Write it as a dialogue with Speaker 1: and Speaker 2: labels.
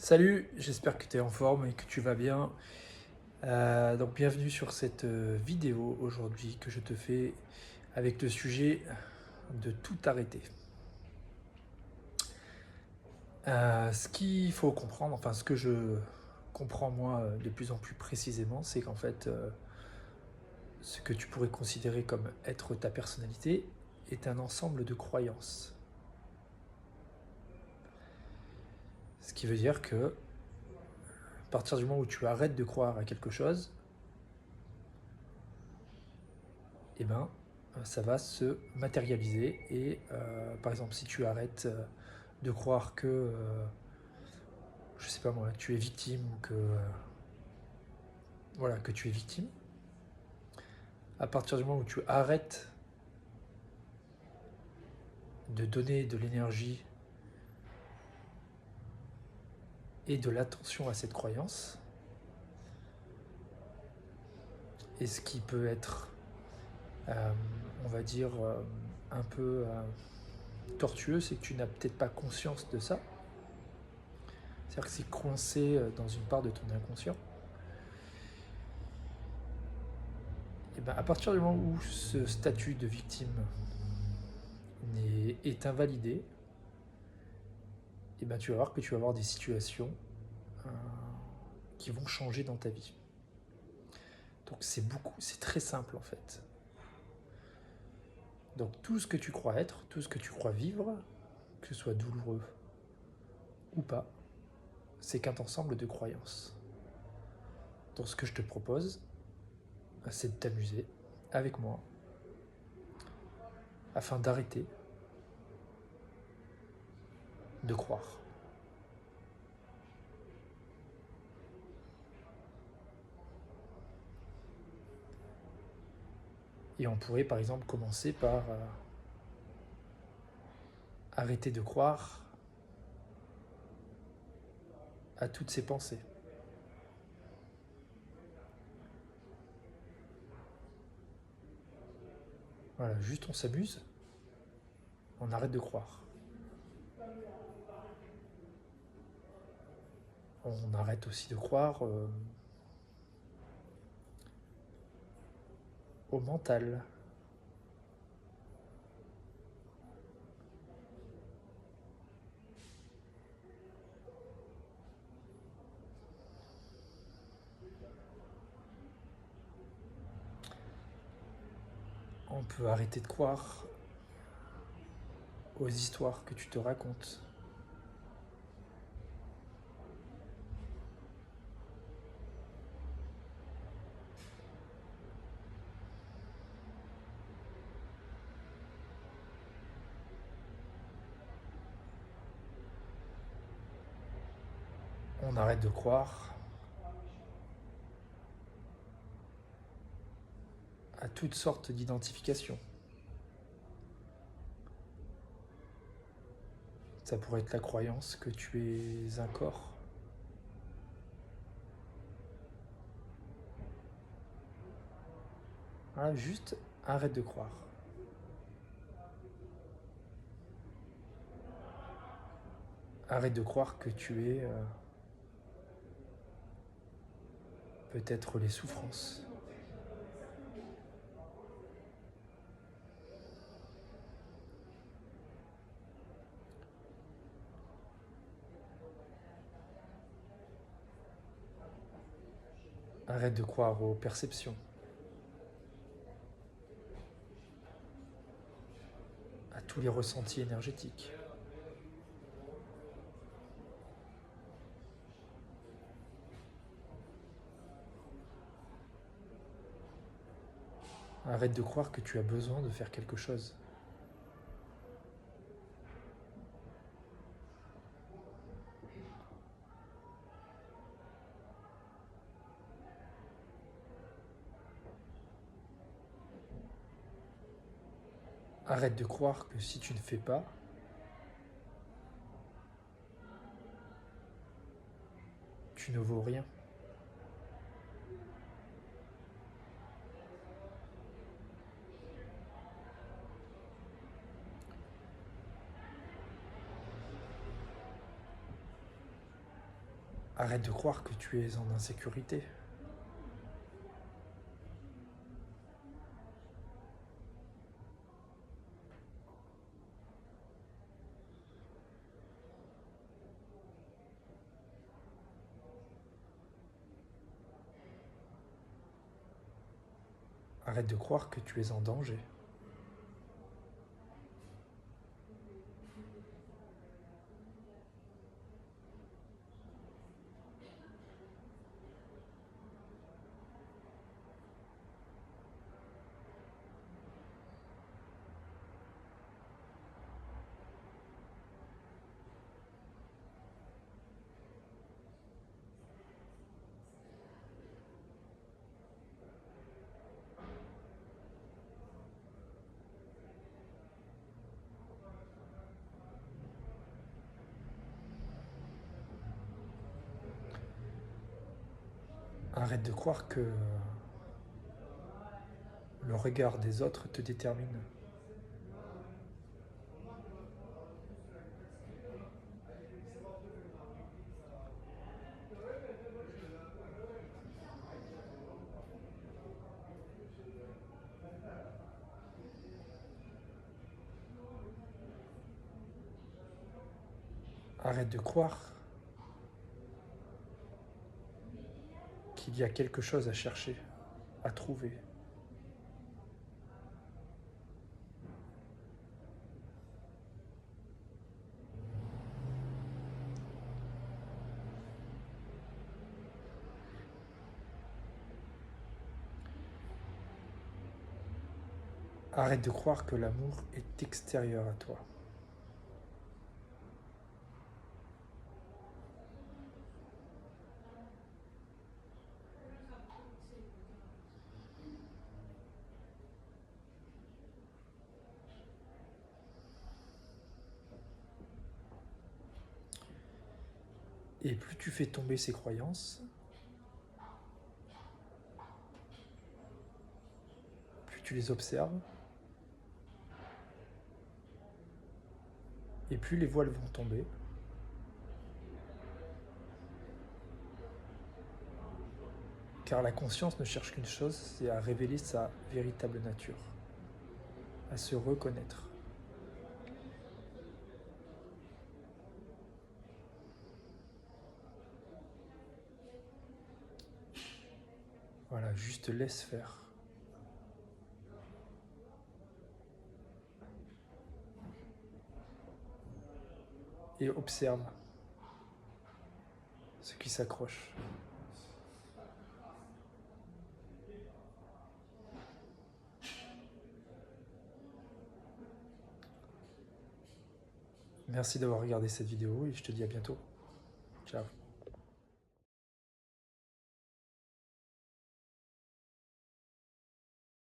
Speaker 1: Salut, j'espère que tu es en forme et que tu vas bien. Donc bienvenue sur cette vidéo aujourd'hui que je te fais avec le sujet de tout arrêter. Ce qu'il faut comprendre, enfin ce que je comprends moi de plus en plus précisément, c'est qu'en fait ce que tu pourrais considérer comme être ta personnalité est un ensemble de croyances. Ce qui veut dire que à partir du moment où tu arrêtes de croire à quelque chose, eh ben, ça va se matérialiser. Et par exemple, si tu arrêtes de croire que, je sais pas moi, tu es victime ou que, voilà, que tu es victime, à partir du moment où tu arrêtes de donner de l'énergie et de l'attention à cette croyance, et ce qui peut être, on va dire, un peu tortueux, c'est que tu n'as peut-être pas conscience de ça. C'est-à-dire que c'est coincé dans une part de ton inconscient. Et ben, à partir du moment où ce statut de victime est invalidé, et ben tu vas voir que tu vas avoir des situations euh, qui vont changer dans ta vie. Donc c'est très simple en fait. Donc tout ce que tu crois être, tout ce que tu crois vivre, que ce soit douloureux ou pas, c'est qu'un ensemble de croyances. Donc ce que je te propose, c'est de t'amuser avec moi afin d'arrêter de croire. Et on pourrait par exemple commencer par arrêter de croire à toutes ces pensées. Voilà, juste on s'amuse, on arrête de croire. On arrête aussi de croire au mental. On peut arrêter de croire aux histoires que tu te racontes. On arrête de croire à toutes sortes d'identifications. Ça pourrait être la croyance que tu es un corps. Voilà, juste arrête de croire. Arrête de croire que tu es peut-être les souffrances. Arrête de croire aux perceptions, à tous les ressentis énergétiques. Arrête de croire que tu as besoin de faire quelque chose. Arrête de croire que si tu ne fais pas, tu ne vaux rien. Arrête de croire que tu es en insécurité. Arrête de croire que tu es en danger. Arrête de croire que le regard des autres te détermine. Arrête de croire qu'il y a quelque chose à chercher, à trouver. Arrête de croire que l'amour est extérieur à toi. Et plus tu fais tomber ces croyances, plus tu les observes, et plus les voiles vont tomber. Car la conscience ne cherche qu'une chose, c'est à révéler sa véritable nature, à se reconnaître. Voilà, juste laisse faire. Et observe ce qui s'accroche. Merci d'avoir regardé cette vidéo et je te dis à bientôt. Ciao.